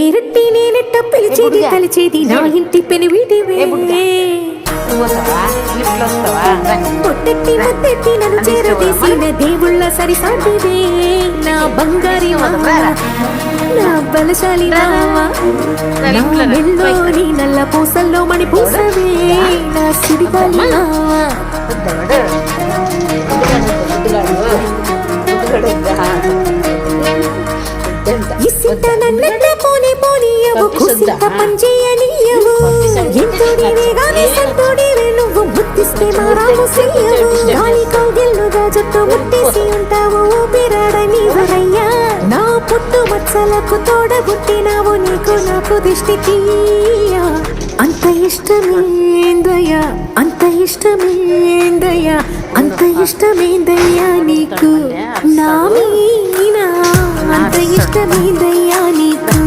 పేరెట్టి నేనెట్ట పిలిచేది తలిచేది నా ఇంటి పెనివిటివే పొట్టెట్టి ముద్దెట్టి నన్ను చేరదీసిన దేవుళ్ళ సరిసాటివే నా బంగారి మామ నా బలశాలి రావా నా మెల్లోని నల్ల పూసల్లో మణి పూసవే నా సిడిగాలి మావా ఇసిట నన్నెట్ట పోనీ పోనీయవు కుసిట పంచేయనీయవు ఎంతో నీవేగానే సంతోడివే నువ్వు ముద్దిస్తే మారాము చెయ్యవు గాలి కౌగిల్లుగా జుట్టు ముట్టేసి ఉంటావు ఊపిరాడ నీవరయ్యా నా పుట్టు మచ్చలకు తోడబుట్టినావు నీకు నాకు దిష్టి తీయ అంత ఇష్టమేందయ్యా అంత ఇష్టమేందయ్యా అంత ఇష్టమేందయ్యా నీకు నా మీనా అంత ఇష్టమేందయ్యా నీకు